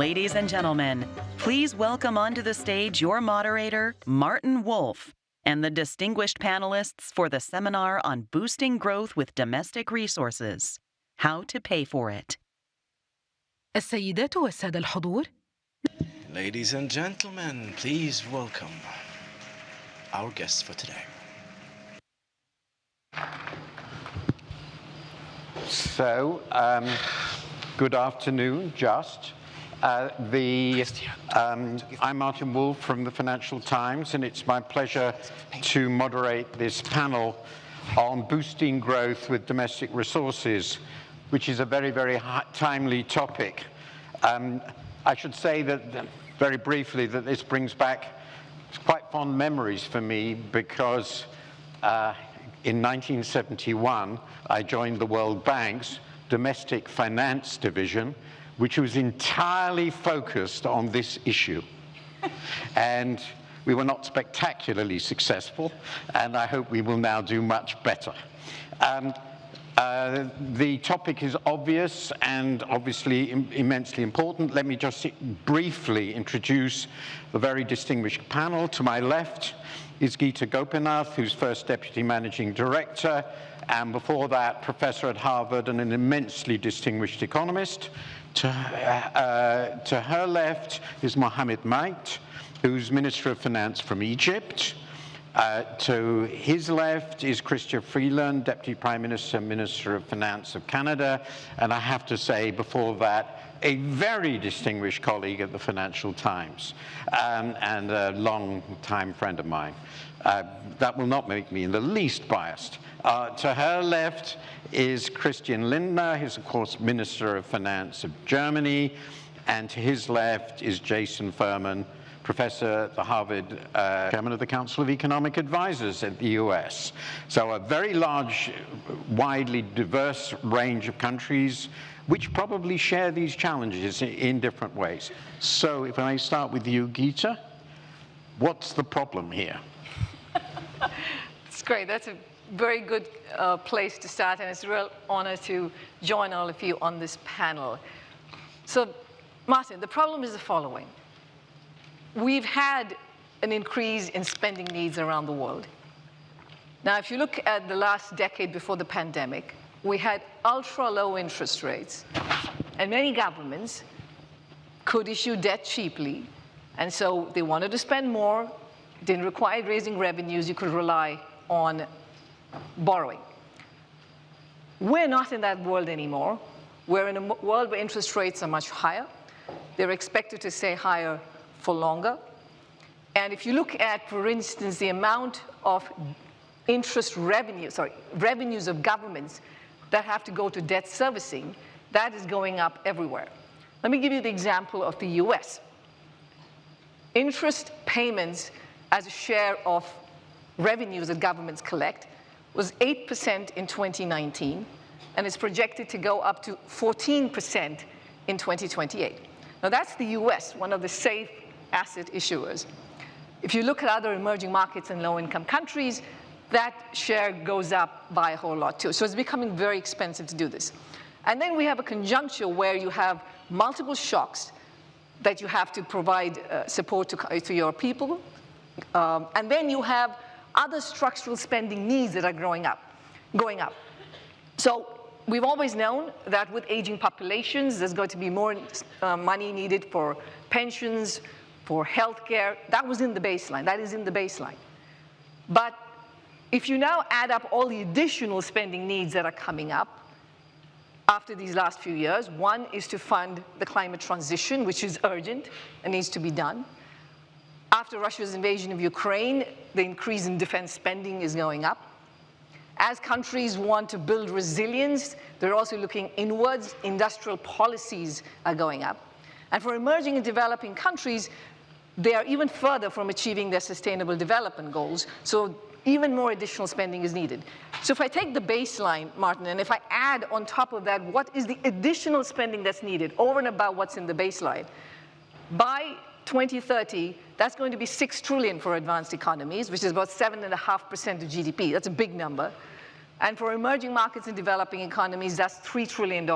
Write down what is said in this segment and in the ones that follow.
Ladies and gentlemen, please welcome onto the stage your moderator, Martin Wolf, and the distinguished panelists for the seminar on boosting growth with domestic resources, how to pay for it. السيدات والسادة الحضور. Ladies and gentlemen, please welcome our guests for today. So, good afternoon, I'm Martin Wolf from the Financial Times, and it's my pleasure to moderate this panel on boosting growth with domestic resources, which is a very, very timely topic. I should say that, very briefly, that this brings back quite fond memories for me because in 1971, I joined the World Bank's Domestic Finance Division, which was entirely focused on this issue. And we were not spectacularly successful, and I hope we will now do much better. The topic is obvious and obviously immensely important. Let me just briefly introduce the very distinguished panel. To my left is Gita Gopinath, who's first Deputy Managing Director, and before that, Professor at Harvard and an immensely distinguished economist. To her left is Mohamed Mait, who's Minister of Finance from Egypt. To his left is Chrystia Freeland, Deputy Prime Minister, Minister of Finance of Canada, and I have to say before that, a very distinguished colleague at the Financial Times, and a long-time friend of mine. That will not make me in the least biased. To her left is Christian Lindner, who's of course Minister of Finance of Germany, and to his left is Jason Furman, Professor at the Harvard, Chairman of the Council of Economic Advisors in the US. So a very large, widely diverse range of countries which probably share these challenges in different ways. So if I start with you, Gita, what's the problem here? It's great. That's a very good place to start, and it's a real honor to join all of you on this panel. So, Martin, the problem is the following. We've had an increase in spending needs around the world. Now, if you look at the last decade before the pandemic, we had ultra-low interest rates, and many governments could issue debt cheaply, and so they wanted to spend more, didn't require raising revenues, you could rely on borrowing. We're not in that world anymore. We're in a world where interest rates are much higher. They're expected to stay higher for longer. And if you look at, for instance, the amount of revenues of governments that have to go to debt servicing, that is going up everywhere. Let me give you the example of the US. Interest payments as a share of revenues that governments collect was 8% in 2019, and it's projected to go up to 14% in 2028. Now that's the US, one of the safe asset issuers. If you look at other emerging markets and low-income countries, that share goes up by a whole lot too. So it's becoming very expensive to do this. And then we have a conjuncture where you have multiple shocks that you have to provide support to your people. And then you have other structural spending needs that are going up. So we've always known that with aging populations, there's going to be more money needed for pensions, for healthcare. That was in the baseline. That is in the baseline. But if you now add up all the additional spending needs that are coming up after these last few years, one is to fund the climate transition, which is urgent and needs to be done. After Russia's invasion of Ukraine, the increase in defense spending is going up. As countries want to build resilience, they're also looking inwards. Industrial policies are going up. And for emerging and developing countries, they are even further from achieving their sustainable development goals. So even more additional spending is needed. So if I take the baseline, Martin, and if I add on top of that, what is the additional spending that's needed over and above what's in the baseline? By 2030, that's going to be $6 trillion for advanced economies, which is about 7.5% of GDP. That's a big number. And for emerging markets and developing economies, that's $3 trillion,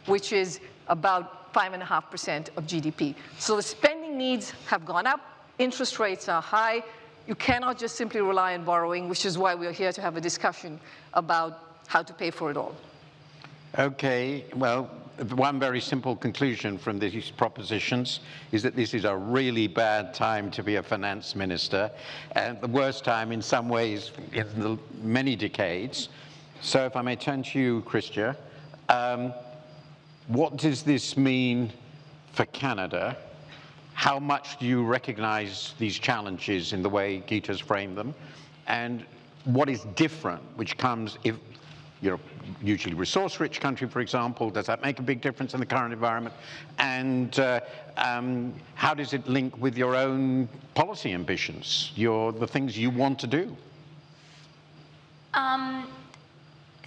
which is about 5.5% of GDP. So the spending needs have gone up, interest rates are high. You cannot just simply rely on borrowing, which is why we're here to have a discussion about how to pay for it all. Okay, well, one very simple conclusion from these propositions is that this is a really bad time to be a finance minister, and the worst time in some ways in the many decades. So if I may turn to you, Christia, what does this mean for Canada? How much do you recognize these challenges in the way Gita's framed them? And what is different, which comes if you're a usually resource-rich country, for example? Does that make a big difference in the current environment? And how does it link with your own policy ambitions, the things you want to do?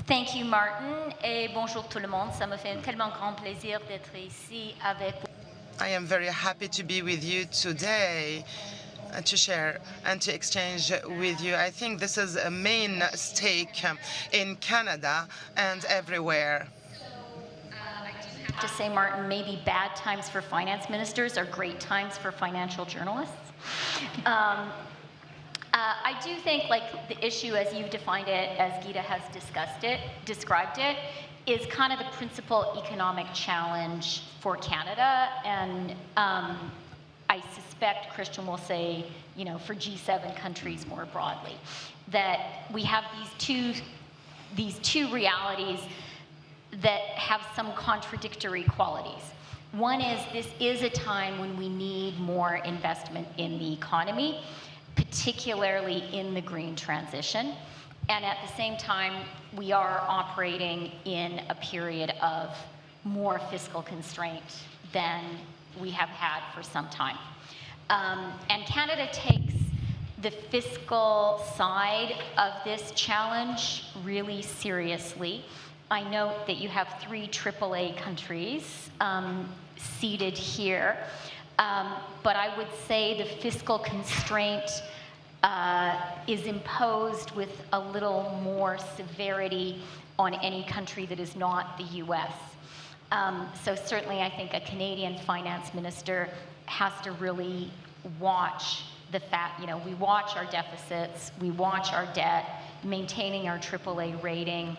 Thank you, Martin, et bonjour tout le monde. Ça me fait un tellement grand plaisir d'être ici avec vous. I am very happy to be with you today to share and to exchange with you. I think this is a main stake in Canada and everywhere. I do have to say, Martin, maybe bad times for finance ministers are great times for financial journalists. I do think, like, the issue as you've defined it, as Gita has described it, is kind of the principal economic challenge for Canada, and I suspect Christian will say, you know, for G7 countries more broadly, that we have these two realities that have some contradictory qualities. One is this is a time when we need more investment in the economy, particularly in the green transition. And at the same time, we are operating in a period of more fiscal constraint than we have had for some time. And Canada takes the fiscal side of this challenge really seriously. I note that you have 3 AAA countries seated here, but I would say the fiscal constraint is imposed with a little more severity on any country that is not the US. So certainly I think a Canadian finance minister has to really watch the fact, you know, we watch our deficits, we watch our debt. Maintaining our AAA rating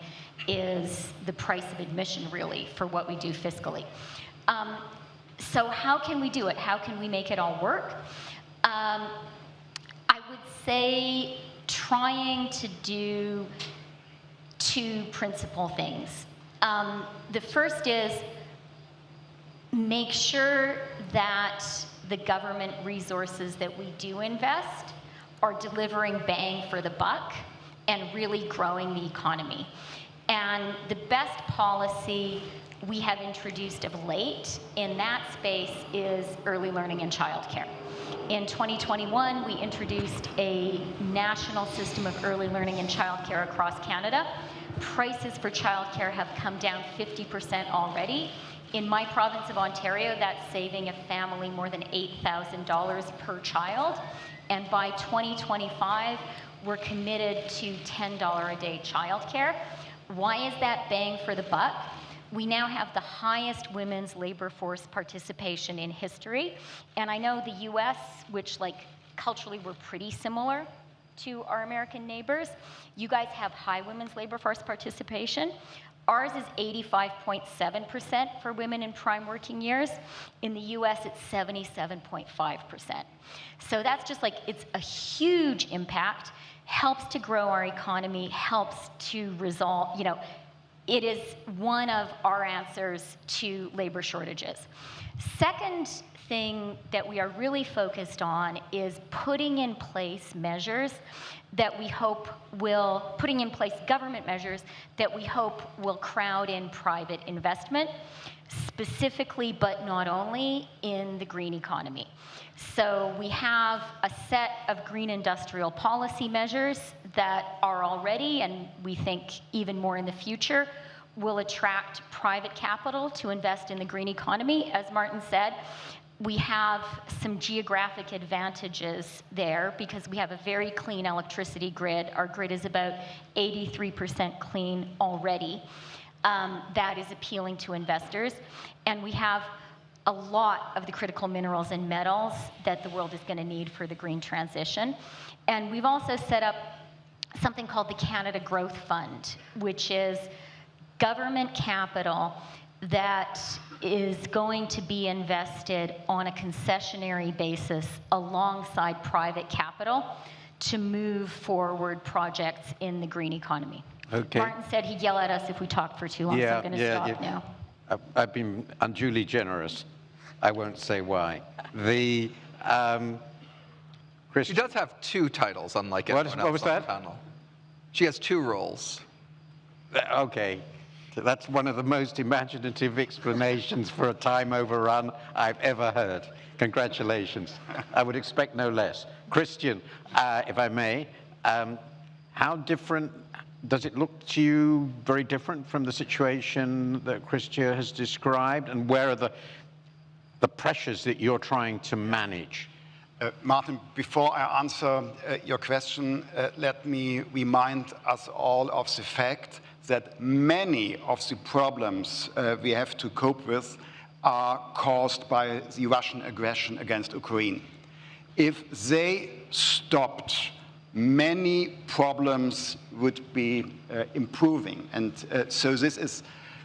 is the price of admission, really, for what we do fiscally. So how can we do it? How can we make it all work? I would say trying to do 2 principal things. The first is make sure that the government resources that we do invest are delivering bang for the buck and really growing the economy. And the best policy we have introduced of late in that space is early learning and childcare. In 2021, we introduced a national system of early learning and childcare across Canada. Prices for childcare have come down 50% already. In my province of Ontario, that's saving a family more than $8,000 per child. And by 2025, we're committed to $10 a day childcare. Why is that bang for the buck? We now have the highest women's labor force participation in history. And I know the US, which, like, culturally we're pretty similar to our American neighbors, you guys have high women's labor force participation. Ours is 85.7% for women in prime working years. In the US, it's 77.5%. So that's just, like, it's a huge impact, helps to grow our economy, helps to resolve, you know, it is one of our answers to labor shortages. Second thing that we are really focused on is putting in place measures that we hope will, putting in place government measures that we hope will crowd in private investment, specifically but not only in the green economy. So we have a set of green industrial policy measures that are already, and we think even more in the future, will attract private capital to invest in the green economy. As Martin said, we have some geographic advantages there because we have a very clean electricity grid. Our grid is about 83% clean already. That is appealing to investors. And we have a lot of the critical minerals and metals that the world is going to need for the green transition. And we've also set up something called the Canada Growth Fund, which is government capital that is going to be invested on a concessionary basis alongside private capital to move forward projects in the green economy. Okay. Martin said he'd yell at us if we talked for too long, so I'm going to stop now. I've been unduly generous. I won't say why. The She does have two titles, unlike everyone else what was on that? the panel. She has two roles. Okay. That's one of the most imaginative explanations for a time overrun I've ever heard. Congratulations. I would expect no less. Christian, if I may, how different, does it look to you very different from the situation that Christian has described? And where are the pressures that you're trying to manage? Martin, before I answer your question, let me remind us all of the fact that many of the problems we have to cope with are caused by the Russian aggression against Ukraine. If they stopped, many problems would be improving. And so this is,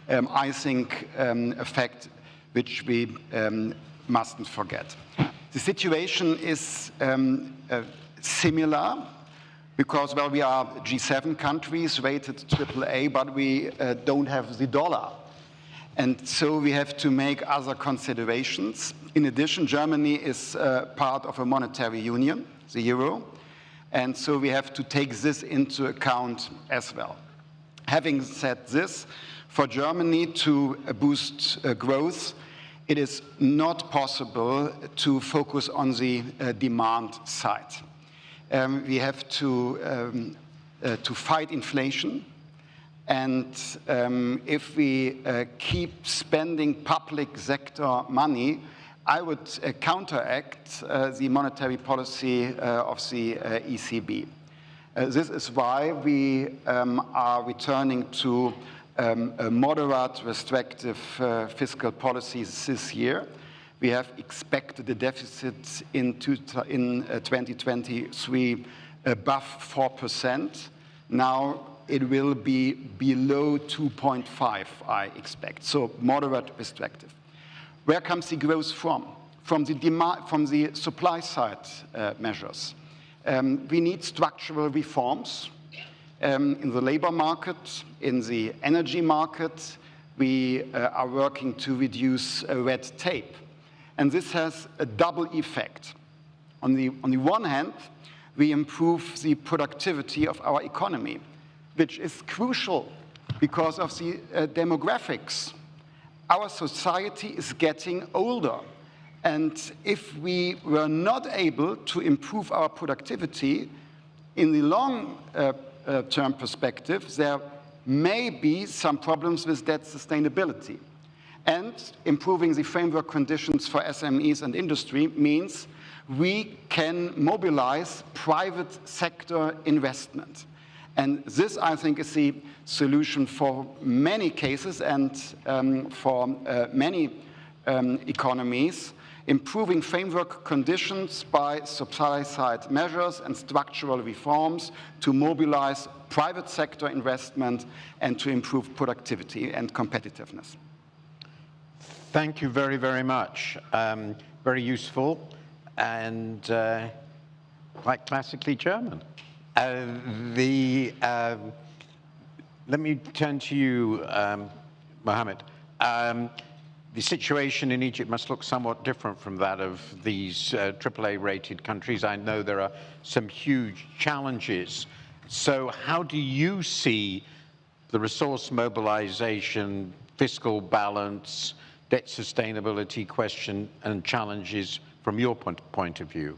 I think, a fact which we mustn't forget. The situation is similar because, well, we are G7 countries rated AAA, but we don't have the dollar. And so we have to make other considerations. In addition, Germany is part of a monetary union, the euro, and so we have to take this into account as well. Having said this, for Germany to boost growth, it is not possible to focus on the demand side. We have to fight inflation, and if we keep spending public sector money, I would counteract the monetary policy of the ECB. This is why we are returning to a moderate, restrictive fiscal policies this year. We have expected the deficit in 2023 above 4%. Now it will be below 2.5, I expect. So moderate, restrictive. Where comes the growth from? From the demand, from the supply side measures. We need structural reforms. In the labor market, in the energy market, we are working to reduce red tape. And this has a double effect. On the one hand, we improve the productivity of our economy, which is crucial because of the demographics. Our society is getting older. And if we were not able to improve our productivity in the long term perspective, there may be some problems with debt sustainability. And improving the framework conditions for SMEs and industry means we can mobilize private sector investment. And this, I think, is the solution for many cases and for many economies. Improving framework conditions by supply-side measures and structural reforms to mobilize private sector investment and to improve productivity and competitiveness. Thank you very, very much. Very useful and quite classically German. Let me turn to you, Mohammed. The situation in Egypt must look somewhat different from that of these AAA-rated countries. I know there are some huge challenges. So how do you see the resource mobilization, fiscal balance, debt sustainability question and challenges from your point of view?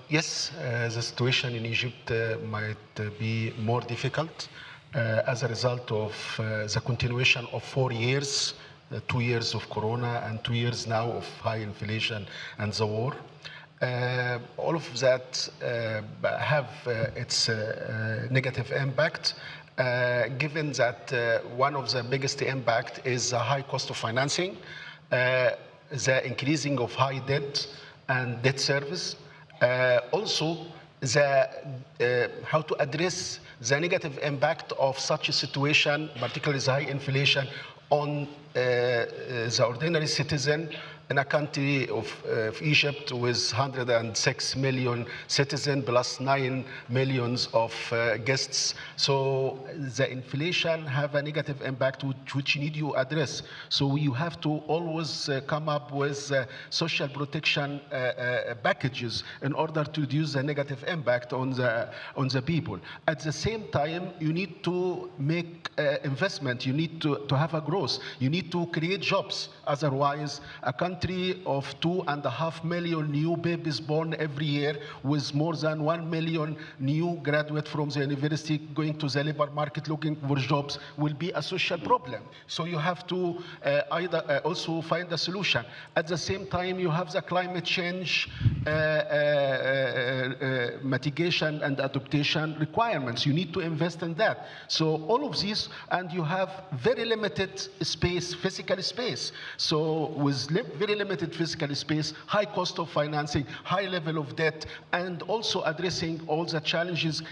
Yes, the situation in Egypt might be more difficult as a result of the continuation of 4 years, 2 years of Corona and 2 years now of high inflation and the war. All of that have its negative impact given that one of the biggest impact is the high cost of financing, the increasing of high debt and debt service. Also, how to address the negative impact of such a situation, particularly the high inflation, on the ordinary citizen in a country of Egypt with 106 million citizens plus 9 million of guests. So the inflation have a negative impact which you need to address. So you have to always come up with social protection packages in order to reduce the negative impact on the people. At the same time, you need to make investment. You need to have a growth. You need to create jobs. Otherwise, a country of 2.5 million new babies born every year, with more than 1 million new graduates from the university going to the labor market looking for jobs, will be a social problem. So you have to also find a solution. At the same time, you have the climate change mitigation and adaptation requirements. You need to invest in that. So all of these, and you have very limited space, physical space. So with very limited physical space, high cost of financing, high level of debt, and also addressing all the challenges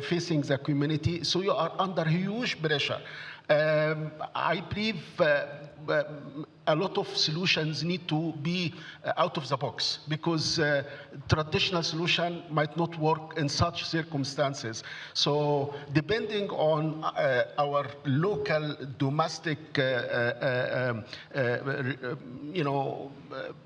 facing the community. So you are under huge pressure. I believe a lot of solutions need to be out of the box, because traditional solution might not work in such circumstances. So depending on our local domestic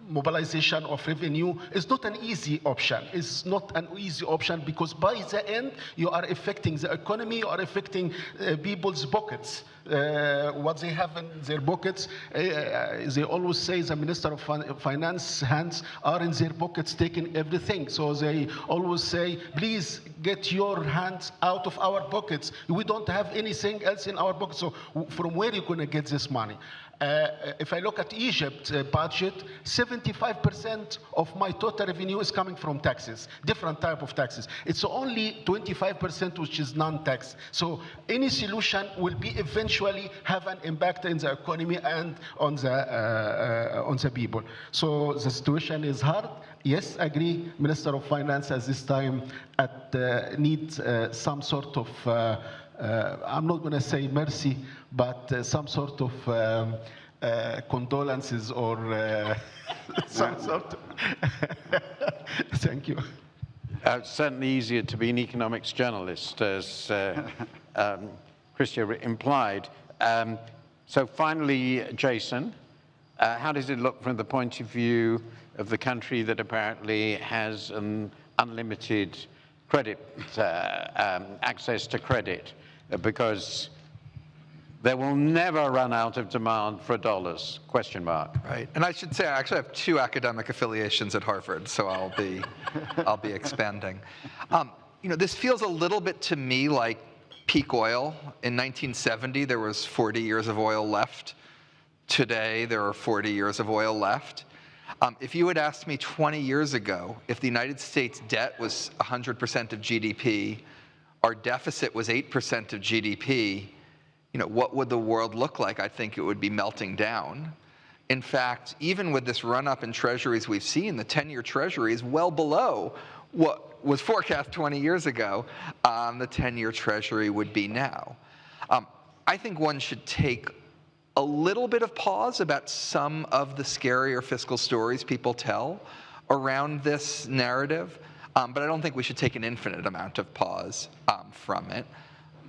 mobilization of revenue is not an easy option. It's not an easy option, because by the end you are affecting the economy, you are affecting people's pockets. What they have in their pockets, they always say the Minister of Finance hands are in their pockets taking everything. So they always say, please get your hands out of our pockets. We don't have anything else in our pockets. So from where are you going to get this money? If I look at Egypt's budget, 75% of my total revenue is coming from taxes, different type of taxes. It's only 25% which is non-tax. So any solution will be eventually have an impact in the economy and on the people. So the situation is hard. Yes, I agree. Minister of Finance at this time needs some sort of I'm not going to say mercy, but some sort of condolences or some sort of thank you. It's certainly easier to be an economics journalist, as Christia implied. So finally, Jason, how does it look from the point of view of the country that apparently has an unlimited credit, access to credit, because they will never run out of demand for dollars, question mark. Right, and I should say I actually have 2 academic affiliations at Harvard, so I'll be expanding. This feels a little bit to me like peak oil. In 1970, there was 40 years of oil left. Today, there are 40 years of oil left. If you had asked me 20 years ago if the United States debt was 100% of GDP, our deficit was 8% of GDP, what would the world look like? I think it would be melting down. In fact, even with this run-up in treasuries we've seen, the 10-year treasury is well below what was forecast 20 years ago the 10-year treasury would be now. I think one should take a little bit of pause about some of the scarier fiscal stories people tell around this narrative, but I don't think we should take an infinite amount of pause from it.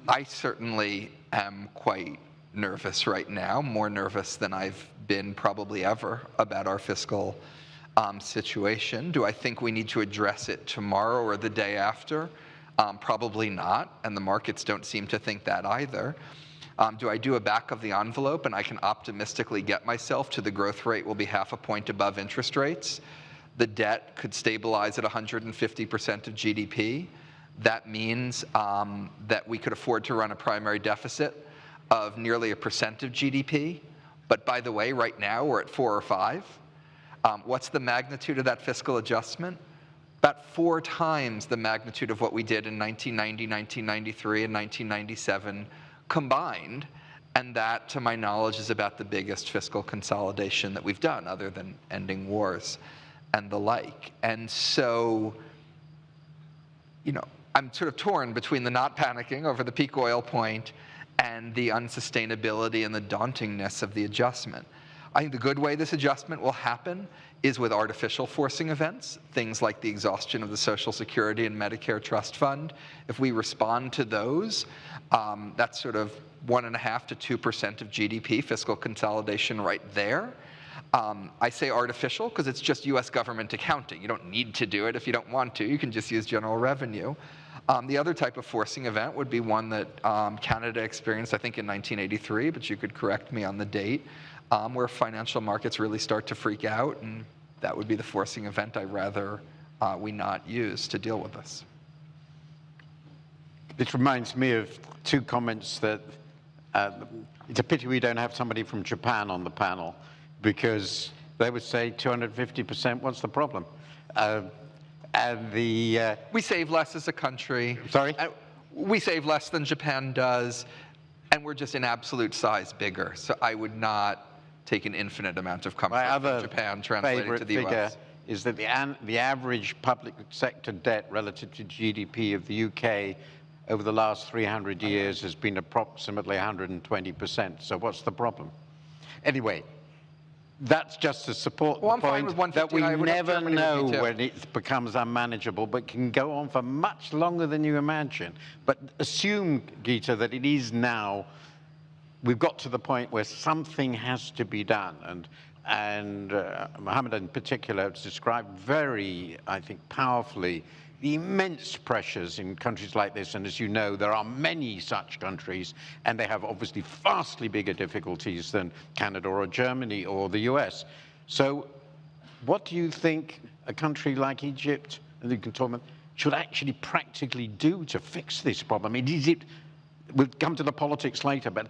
I certainly am quite nervous right now, more nervous than I've been probably ever about our fiscal situation. Do I think we need to address it tomorrow or the day after? Probably not, and the markets don't seem to think that either. Do I do a back of the envelope and I can optimistically get myself to the growth rate will be 0.5 point above interest rates? The debt could stabilize at 150% of GDP. That means that we could afford to run a primary deficit of nearly 1% of GDP. But by the way, right now we're at 4 or 5. What's the magnitude of that fiscal adjustment? about 4 times the magnitude of what we did in 1990, 1993, and 1997 combined. And that, to my knowledge, is about the biggest fiscal consolidation that we've done, other than ending wars and the like. And so, I'm sort of torn between the not panicking over the peak oil point and the unsustainability and the dauntingness of the adjustment. I think the good way this adjustment will happen is with artificial forcing events, things like the exhaustion of the Social Security and Medicare Trust Fund. If we respond to those, that's sort of 1.5% to 2% of GDP, fiscal consolidation right there. I say artificial because it's just US government accounting. You don't need to do it if you don't want to. You can just use general revenue. The other type of forcing event would be one that Canada experienced, I think, in 1983, but you could correct me on the date, where financial markets really start to freak out, and that would be the forcing event I'd rather we not use to deal with this. This reminds me of 2 comments that it's a pity we don't have somebody from Japan on the panel, because they would say 250%, what's the problem? We save less as a country. Sorry? We save less than Japan does, and we're just in absolute size bigger. So I would not take an infinite amount of comfort from Japan translated to the US. Is that the average public sector debt relative to GDP of the UK over the last 300 years has been approximately 120%. So what's the problem? Anyway, that's just to support the point that we never know when it becomes unmanageable, but can go on for much longer than you imagine. But assume, Gita, that it is now, we've got to the point where something has to be done. And Mohammed in particular has described very, I think, powerfully the immense pressures in countries like this. And as you know, there are many such countries, and they have obviously vastly bigger difficulties than Canada or Germany or the US. So what do you think a country like Egypt, and you can talk about, should actually practically do to fix this problem? We'll come to the politics later, but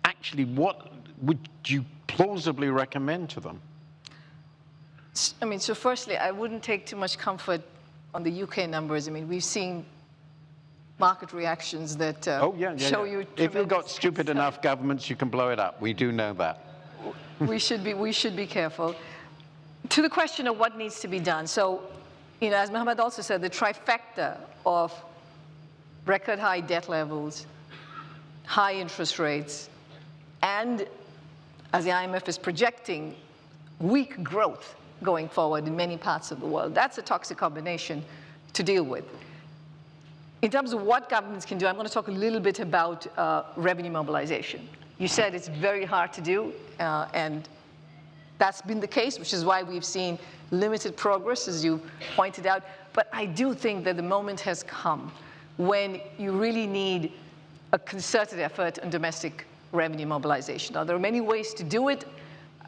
actually what would you plausibly recommend to them? I mean, so firstly, I wouldn't take too much comfort on the UK numbers. I mean, we've seen market reactions that show you. If you've got stupid enough governments, you can blow it up. We do know that. We should be careful. To the question of what needs to be done. So, as Mohammed also said, the trifecta of record high debt levels, high interest rates, and as the IMF is projecting, weak growth going forward in many parts of the world. That's a toxic combination to deal with. In terms of what governments can do, I'm going to talk a little bit about revenue mobilization. You said it's very hard to do, and that's been the case, which is why we've seen limited progress, as you pointed out. But I do think that the moment has come when you really need a concerted effort on domestic revenue mobilization. Now, there are many ways to do it.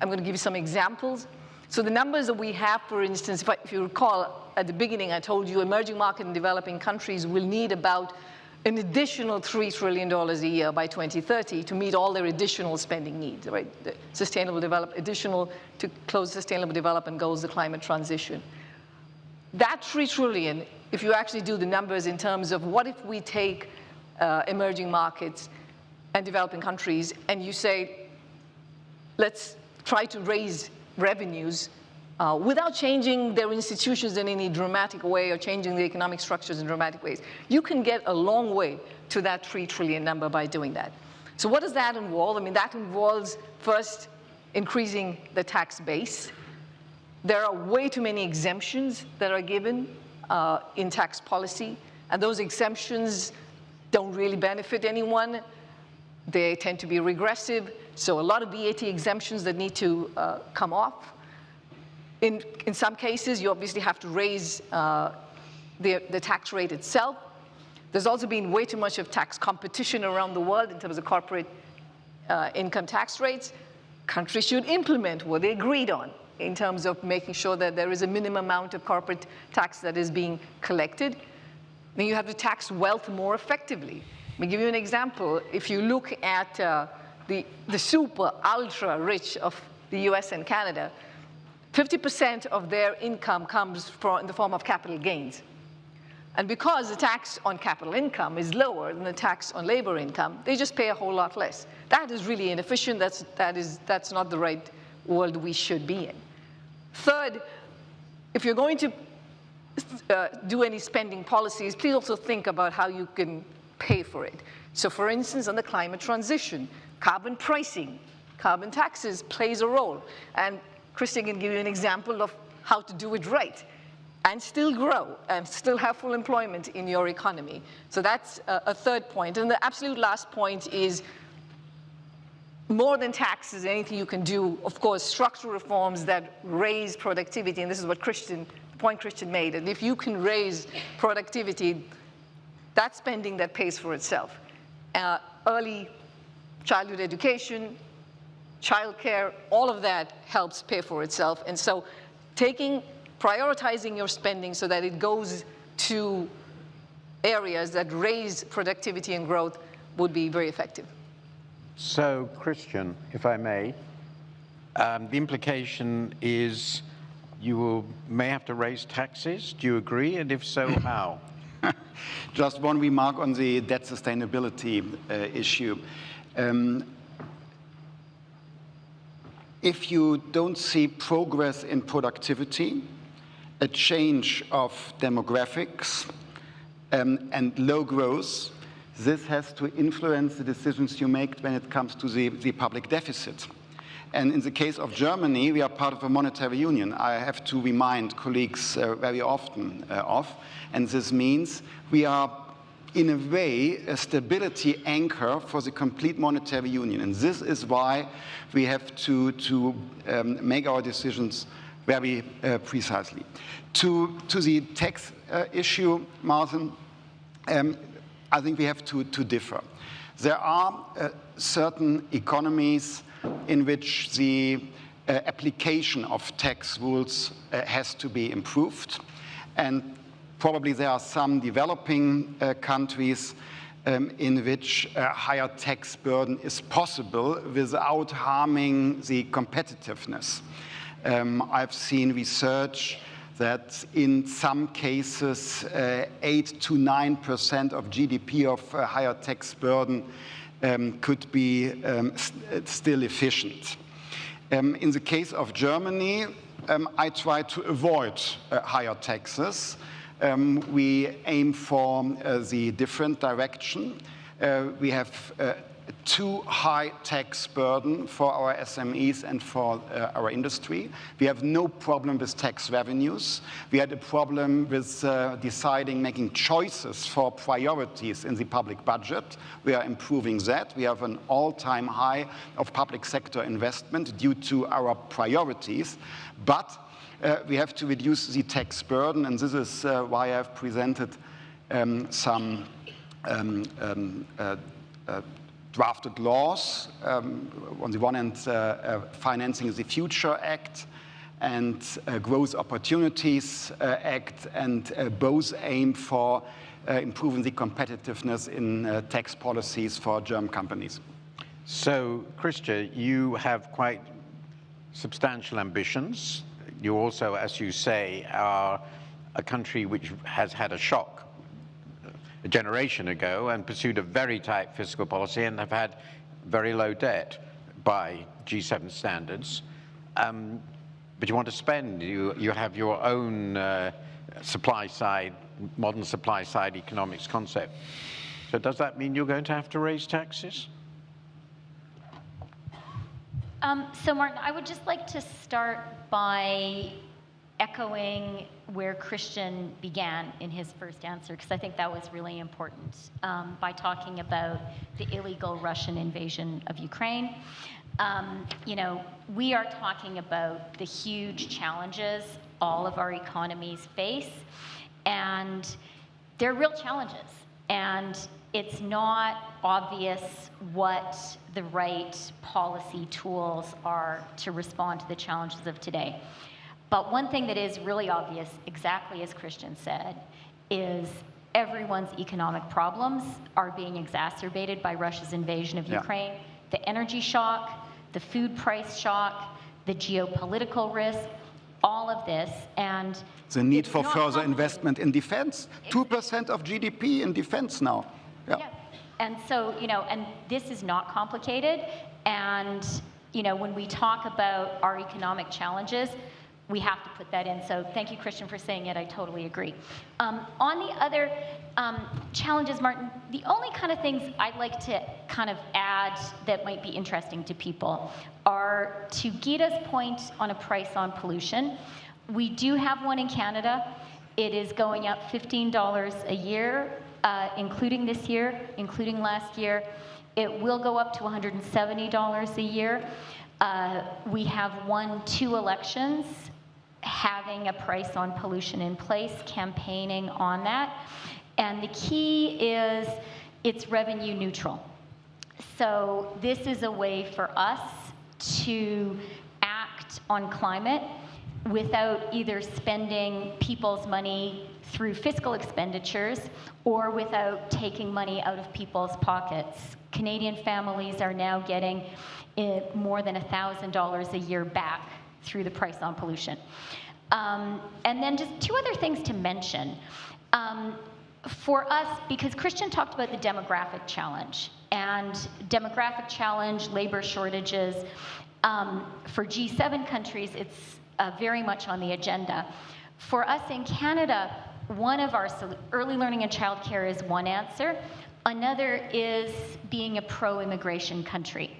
I'm going to give you some examples. So the numbers that we have, for instance, if you recall, at the beginning I told you emerging market and developing countries will need about an additional $3 trillion a year by 2030 to meet all their additional spending needs, right? The additional to close sustainable development goals, the climate transition. That $3 trillion, if you actually do the numbers in terms of what if we take emerging markets and developing countries and you say, let's try to raise revenues without changing their institutions in any dramatic way or changing the economic structures in dramatic ways. You can get a long way to that $3 trillion number by doing that. So what does that involve? I mean, that involves first increasing the tax base. There are way too many exemptions that are given in tax policy, and those exemptions don't really benefit anyone. They tend to be regressive. So a lot of VAT exemptions that need to come off. In some cases, you obviously have to raise the tax rate itself. There's also been way too much of tax competition around the world in terms of corporate income tax rates. Countries should implement what they agreed on in terms of making sure that there is a minimum amount of corporate tax that is being collected. Then you have to tax wealth more effectively. Let me give you an example. If you look at the super ultra rich of the US and Canada, 50% of their income comes in the form of capital gains. And because the tax on capital income is lower than the tax on labor income, they just pay a whole lot less. That is really inefficient. That's not the right world we should be in. Third, if you're going to do any spending policies, please also think about how you can pay for it. So for instance, on the climate transition, carbon pricing, carbon taxes plays a role. And Christian can give you an example of how to do it right and still grow and still have full employment in your economy. So that's a third point. And the absolute last point is more than taxes, anything you can do, of course, structural reforms that raise productivity. And this is what the point Christian made. And if you can raise productivity, that's spending that pays for itself. Early childhood education, childcare, all of that helps pay for itself. And so prioritizing your spending so that it goes to areas that raise productivity and growth would be very effective. So, Christian, if I may, the implication is you may have to raise taxes. Do you agree? And if so, how? Just one remark on the debt sustainability issue. If you don't see progress in productivity, a change of demographics, and low growth, this has to influence the decisions you make when it comes to the public deficit. And in the case of Germany, we are part of a monetary union. I have to remind colleagues very often of, and this means we are, in a way, a stability anchor for the complete monetary union. And this is why we have to make our decisions very precisely. To the tax issue, Martin, I think we have to differ. There are certain economies in which the application of tax rules has to be improved. And probably there are some developing countries in which a higher tax burden is possible without harming the competitiveness. I've seen research that in some cases 8 to 9% of GDP of a higher tax burden could be still efficient. In the case of Germany, I try to avoid higher taxes. We aim for the different direction. We have too high tax burden for our SMEs and for our industry. We have no problem with tax revenues. We had a problem with making choices for priorities in the public budget. We are improving that. We have an all-time high of public sector investment due to our priorities. But we have to reduce the tax burden, and this is why I have presented some drafted laws. On the one hand, Financing the Future Act and Growth Opportunities Act, and both aim for improving the competitiveness in tax policies for German companies. So, Christian, you have quite substantial ambitions. You also, as you say, are a country which has had a shock a generation ago and pursued a very tight fiscal policy and have had very low debt by G7 standards. But you want to spend. You have your own supply side, modern supply side economics concept. So does that mean you're going to have to raise taxes? So Martin, I would just like to start by echoing where Christian began in his first answer, because I think that was really important, by talking about the illegal Russian invasion of Ukraine. We are talking about the huge challenges all of our economies face, and they're real challenges. And it's not obvious what the right policy tools are to respond to the challenges of today. But one thing that is really obvious, exactly as Christian said, is everyone's economic problems are being exacerbated by Russia's invasion of Ukraine. The energy shock, the food price shock, the geopolitical risk, all of this, and the need it's for not further complicated. investment in defense. 2% of GDP in defense now. Yeah. Yeah. And so, and this is not complicated. And, when we talk about our economic challenges, we have to put that in. So thank you, Christian, for saying it. I totally agree. On the other challenges, Martin, the only kind of things I'd like to kind of add that might be interesting to people are, to Gita's point on a price on pollution, we do have one in Canada. It is going up $15 a year, including this year, including last year. It will go up to $170 a year. We have won 2 elections having a price on pollution in place, campaigning on that. And the key is it's revenue neutral. So this is a way for us to act on climate without either spending people's money through fiscal expenditures or without taking money out of people's pockets. Canadian families are now getting more than $1,000 a year back through the price on pollution. And then just 2 other things to mention. For us, because Christian talked about the demographic challenge, and demographic challenge, labor shortages, for G7 countries, it's very much on the agenda. For us in Canada, one of our early learning and childcare is one answer. Another is being a pro-immigration country.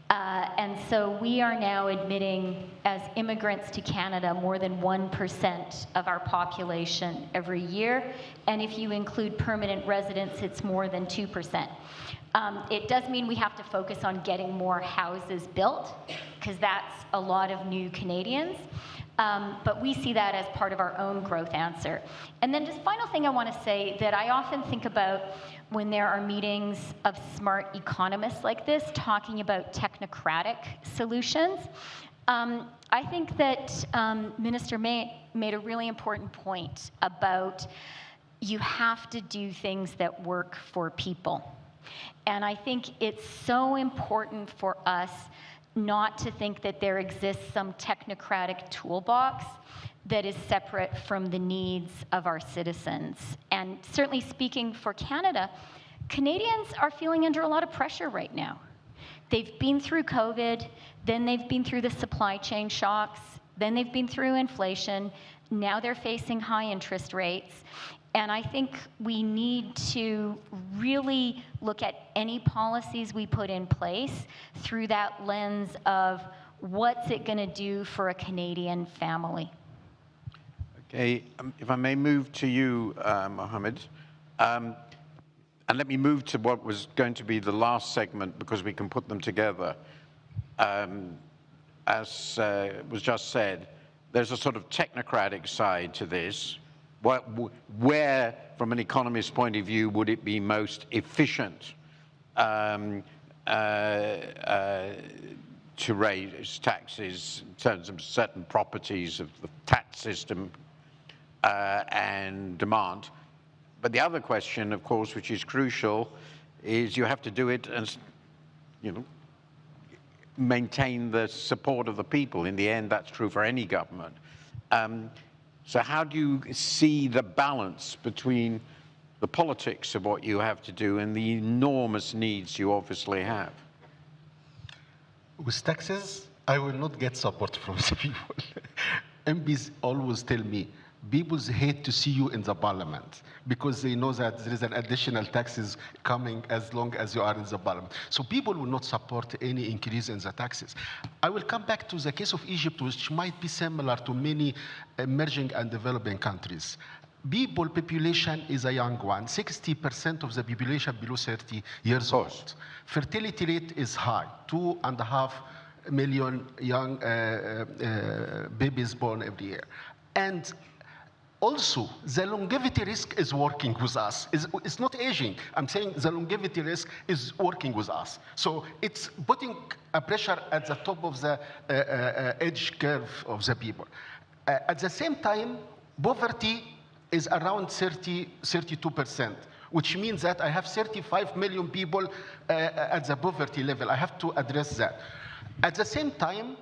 And so we are now admitting, as immigrants to Canada, more than 1% of our population every year. And if you include permanent residents, it's more than 2%. It does mean we have to focus on getting more houses built, because that's a lot of new Canadians. But we see that as part of our own growth answer. And then just final thing I want to say that I often think about when there are meetings of smart economists like this talking about technocratic solutions. I think that Minister May made a really important point about you have to do things that work for people. And I think it's so important for us not to think that there exists some technocratic toolbox that is separate from the needs of our citizens. And certainly speaking for Canada, Canadians are feeling under a lot of pressure right now. They've been through COVID, then they've been through the supply chain shocks, then they've been through inflation, now they're facing high interest rates. And I think we need to really look at any policies we put in place through that lens of what's it going to do for a Canadian family. Okay, if I may move to you, Mohammed, and let me move to what was going to be the last segment, because we can put them together. As was just said, there's a sort of technocratic side to this. Where, from an economist's point of view, would it be most efficient to raise taxes in terms of certain properties of the tax system and demand? But the other question, of course, which is crucial, is you have to do it and, maintain the support of the people. In the end, that's true for any government. So how do you see the balance between the politics of what you have to do and the enormous needs you obviously have? With taxes, I will not get support from the people. MPs always tell me, people hate to see you in the parliament because they know that there is an additional taxes coming as long as you are in the parliament. So people will not support any increase in the taxes. I will come back to the case of Egypt, which might be similar to many emerging and developing countries. Population is a young one. 60% of the population below 30 years old. Fertility rate is high, 2.5 million young babies born every year. And also, the longevity risk is working with us. It's not aging. I'm saying the longevity risk is working with us. So it's putting a pressure at the top of the age curve of the people. At the same time, poverty is around 32%, which means that I have 35 million people at the poverty level. I have to address that. At the same time,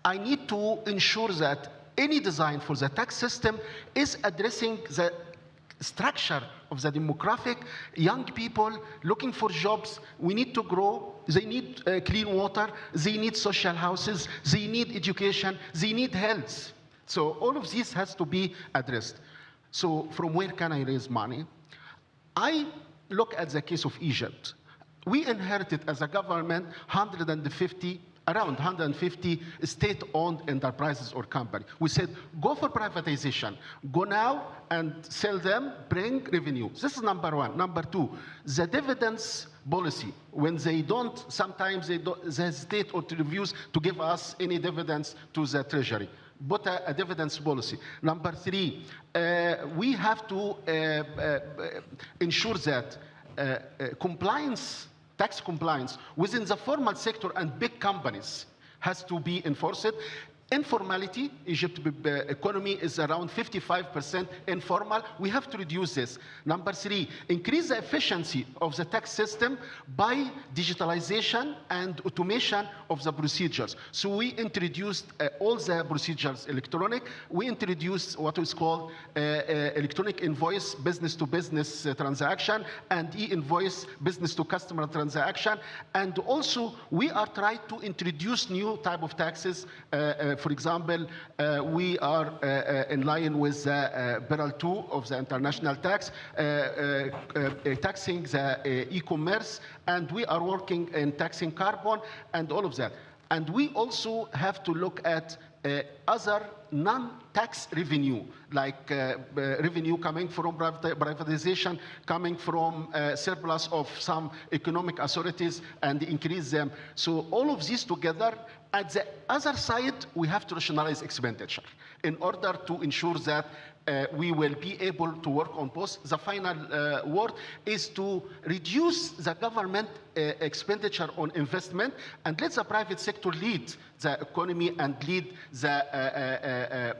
I need to ensure that any design for the tax system is addressing the structure of the demographic, young people looking for jobs. We need to grow. They need clean water. They need social houses. They need education. They need health. So all of this has to be addressed. So from where can I raise money? I look at the case of Egypt. We inherited as a government around 150 state-owned enterprises or companies. We said, go for privatization. Go now and sell them, bring revenue. This is number one. Number two, the dividends policy. When they don't, sometimes they hesitate or to refuse to give us any dividends to the treasury. But a dividends policy. Number three, we have to ensure that tax compliance within the formal sector and big companies has to be enforced. Informality, Egypt's economy is around 55% informal. We have to reduce this. Number three, increase the efficiency of the tax system by digitalization and automation of the procedures. So we introduced all the procedures electronic. We introduced what is called electronic invoice business-to-business transaction and e-invoice business-to-customer transaction. And also, we are trying to introduce new type of taxes. For example, we are in line with Barrel 2 of the international tax, taxing the e-commerce, and we are working in taxing carbon and all of that. And we also have to look at other non-tax revenue, like revenue coming from privatization, coming from surplus of some economic authorities and increase them. So all of these together. At the other side, we have to rationalize expenditure in order to ensure that we will be able to work on both. The final word is to reduce the government expenditure on investment and let the private sector lead the economy and lead the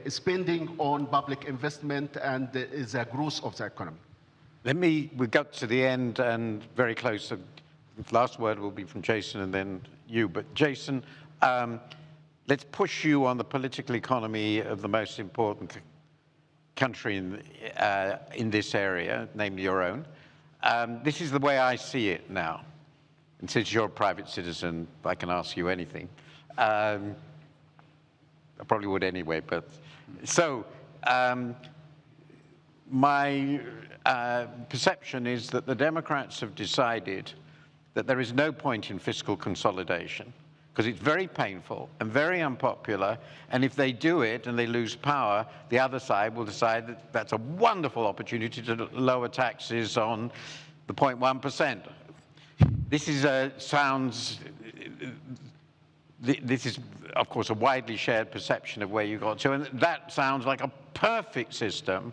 spending on public investment and the growth of the economy. We got to the end and very close. The last word will be from Jason and then you. But Jason, let's push you on the political economy of the most important country in this area, namely your own. This is the way I see it now. And since you're a private citizen, I can ask you anything. I probably would anyway, but so my perception is that the Democrats have decided that there is no point in fiscal consolidation because it's very painful and very unpopular, and if they do it and they lose power, the other side will decide that that's a wonderful opportunity to lower taxes on the 0.1%. This is this is, of course, a widely shared perception of where you got to, and that sounds like a perfect system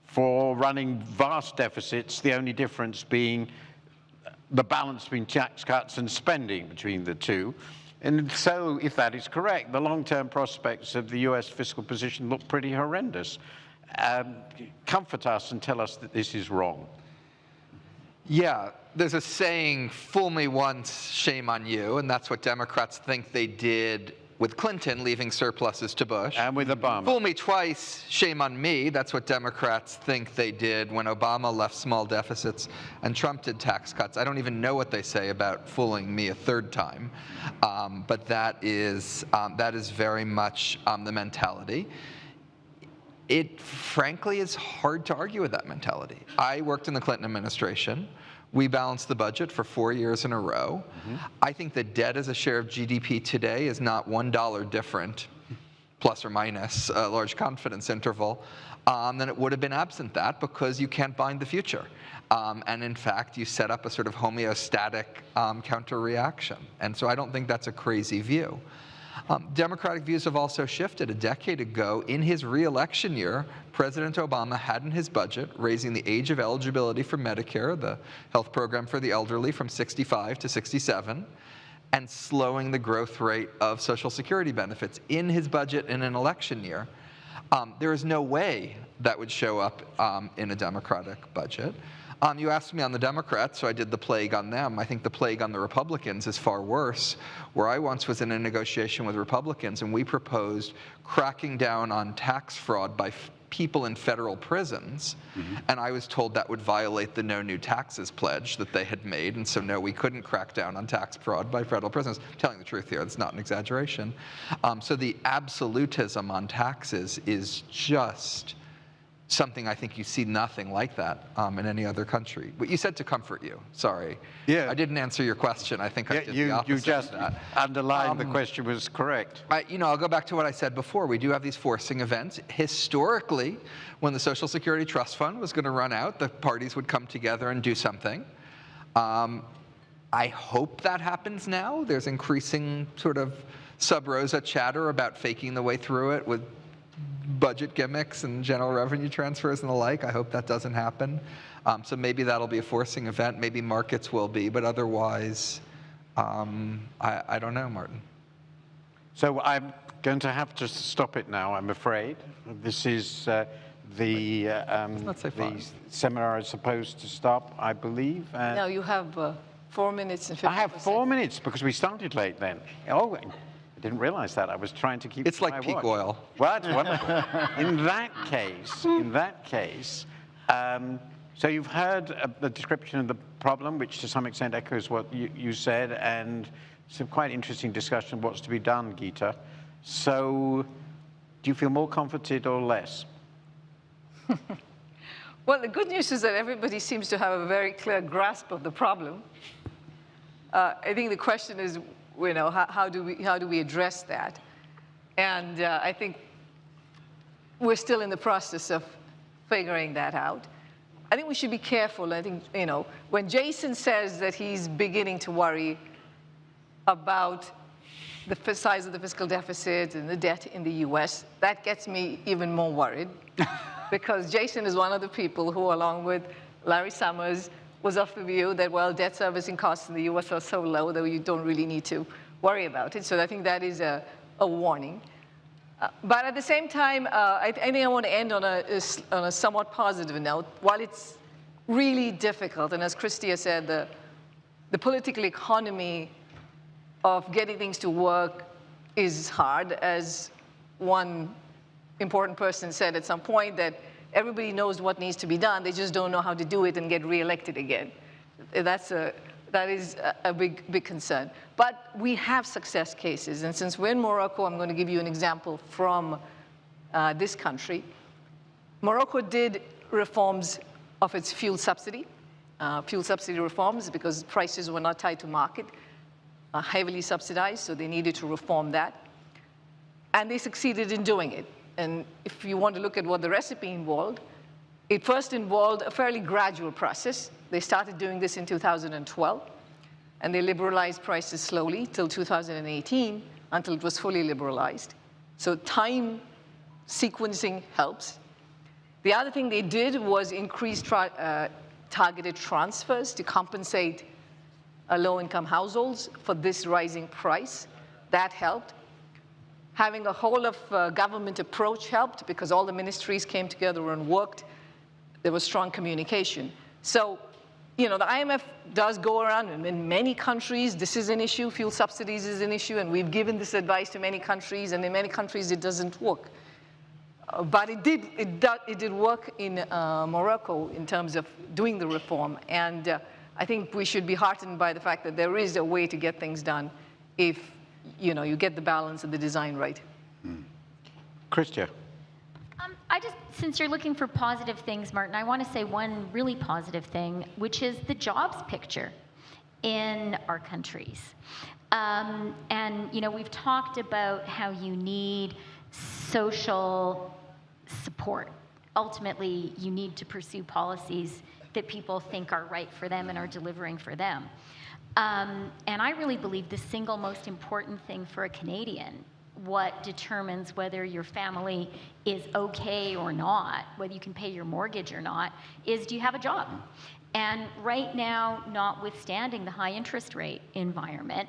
for running vast deficits, the only difference being the balance between tax cuts and spending between the two. And so, if that is correct, the long-term prospects of the US fiscal position look pretty horrendous. Comfort us and tell us that this is wrong. Yeah, there's a saying, fool me once, shame on you, and that's what Democrats think they did with Clinton leaving surpluses to Bush. And with Obama. Fool me twice, shame on me. That's what Democrats think they did when Obama left small deficits and Trump did tax cuts. I don't even know what they say about fooling me a third time. But that is very much the mentality. It, frankly, is hard to argue with that mentality. I worked in the Clinton administration. We balanced the budget for 4 years in a row. Mm-hmm. I think the debt as a share of GDP today is not $1 different, plus or minus a large confidence interval, than it would have been absent that, because you can't bind the future. And in fact, you set up a sort of homeostatic counter-reaction. And so I don't think that's a crazy view. Democratic views have also shifted. A decade ago, in his re-election year, President Obama had in his budget raising the age of eligibility for Medicare, the health program for the elderly, from 65 to 67, and slowing the growth rate of Social Security benefits in his budget in an election year. There is no way that would show up in a Democratic budget. You asked me on the Democrats, so I did the plague on them. I think the plague on the Republicans is far worse, where I once was in a negotiation with Republicans, and we proposed cracking down on tax fraud by people in federal prisons, and I was told that would violate the No New Taxes pledge that they had made, and so no, we couldn't crack down on tax fraud by federal prisons. I'm telling the truth here, it's not an exaggeration. So the absolutism on taxes is just something I think you see nothing like that in any other country. But you said to comfort you, sorry. Yeah. I didn't answer your question. I think I did the opposite you just of that. underlined the question was correct. I'll go back to what I said before. We do have these forcing events. Historically, when the Social Security Trust Fund was going to run out, the parties would come together and do something. I hope that happens now. There's increasing sort of sub rosa chatter about faking the way through it with budget gimmicks and general revenue transfers and the like. I hope that doesn't happen. So maybe that'll be a forcing event. Maybe markets will be, but otherwise, I don't know, Martin. So I'm going to have to stop it now, I'm afraid. This is the seminar is supposed to stop, I believe. No, you have 4 minutes and 50%. I have 4 minutes because we started late then. Oh, I didn't realize that. I was trying to keep. It's like peak oil. Well, that's wonderful. In that case, so you've heard the description of the problem, which to some extent echoes what you said, and some quite interesting discussion of what's to be done, Gita. So, do you feel more comforted or less? Well, the good news is that everybody seems to have a very clear grasp of the problem. I think the question is, how do we address that? And I think we're still in the process of figuring that out. I think we should be careful. I think, when Jason says that he's beginning to worry about the size of the fiscal deficit and the debt in the US, that gets me even more worried. Because Jason is one of the people who, along with Larry Summers, was of the view that, well, debt servicing costs in the US are so low that you don't really need to worry about it. So I think that is a warning. But at the same time, I think I want to end on a somewhat positive note. While it's really difficult, and as Christia said, the political economy of getting things to work is hard, as one important person said at some point, that everybody knows what needs to be done, they just don't know how to do it and get reelected again. That is a big concern. But we have success cases, and since we're in Morocco, I'm going to give you an example from this country. Morocco did reforms of its fuel subsidy reforms, because prices were not tied to market, heavily subsidized, so they needed to reform that. And they succeeded in doing it. And if you want to look at what the recipe involved, it first involved a fairly gradual process. They started doing this in 2012, and they liberalized prices slowly till 2018, until it was fully liberalized. So time sequencing helps. The other thing they did was increase targeted transfers to compensate low-income households for this rising price. That helped. Having a whole of government approach helped, because all the ministries came together and worked. There was strong communication. So, the IMF does go around, and in many countries, this is an issue. Fuel subsidies is an issue, and we've given this advice to many countries, and in many countries, it doesn't work. But it did work in Morocco in terms of doing the reform. And I think we should be heartened by the fact that there is a way to get things done if you get the balance and the design right. Christia. Since you're looking for positive things, Martin, I want to say one really positive thing, which is the jobs picture in our countries. And we've talked about how you need social support. Ultimately, you need to pursue policies that people think are right for them and are delivering for them. And I really believe the single most important thing for a Canadian, what determines whether your family is okay or not, whether you can pay your mortgage or not, is do you have a job? And right now, notwithstanding the high interest rate environment,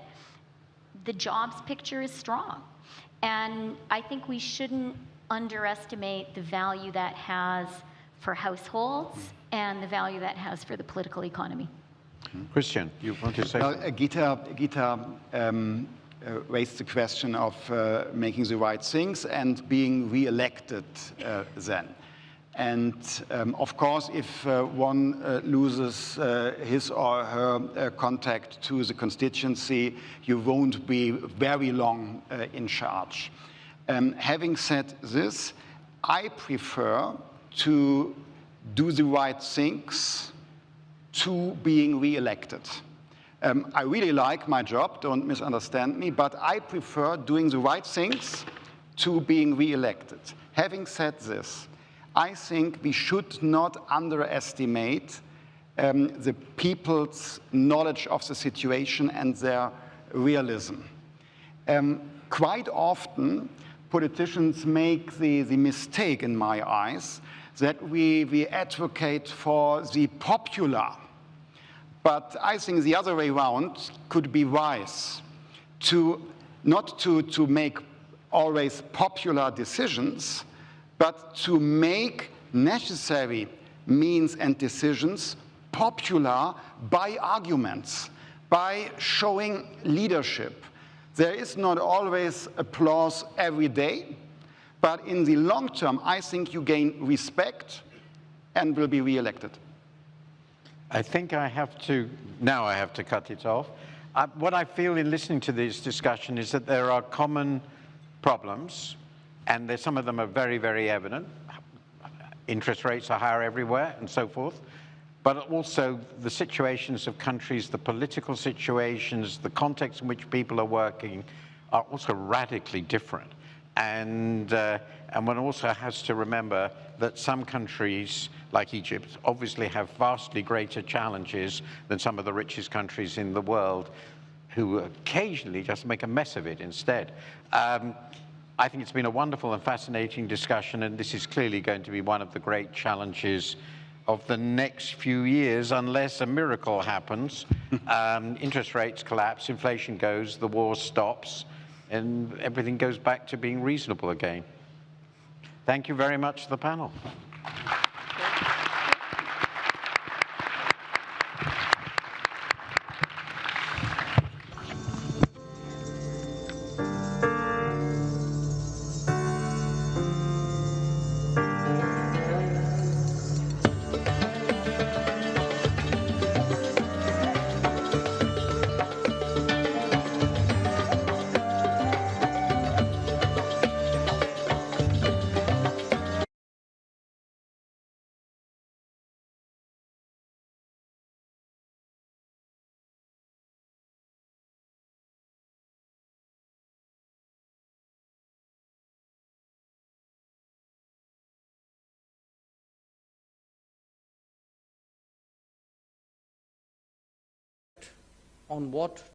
the jobs picture is strong. And I think we shouldn't underestimate the value that has for households and the value that has for the political economy. Christian, you want to say something? Gita raised the question of making the right things and being re-elected then. And of course, if one loses his or her contact to the constituency, you won't be very long in charge. Having said this, I prefer to do the right things to being re-elected. I really like my job, don't misunderstand me, but I prefer doing the right things to being re-elected. Having said this, I think we should not underestimate the people's knowledge of the situation and their realism. Quite often, politicians make the mistake, in my eyes, that we advocate for the popular. But I think the other way around could be wise, not to make always popular decisions, but to make necessary means and decisions popular by arguments, by showing leadership. There is not always applause every day, but in the long term, I think you gain respect and will be re-elected. I think I have to cut it off. What I feel in listening to this discussion is that there are common problems, and some of them are very, very evident. Interest rates are higher everywhere and so forth. But also the situations of countries, the political situations, the context in which people are working are also radically different. And one also has to remember that some countries, like Egypt, obviously have vastly greater challenges than some of the richest countries in the world, who occasionally just make a mess of it instead. I think it's been a wonderful and fascinating discussion, and this is clearly going to be one of the great challenges of the next few years, unless a miracle happens. Interest rates collapse, inflation goes, the war stops, and everything goes back to being reasonable again. Thank you very much to the panel. On what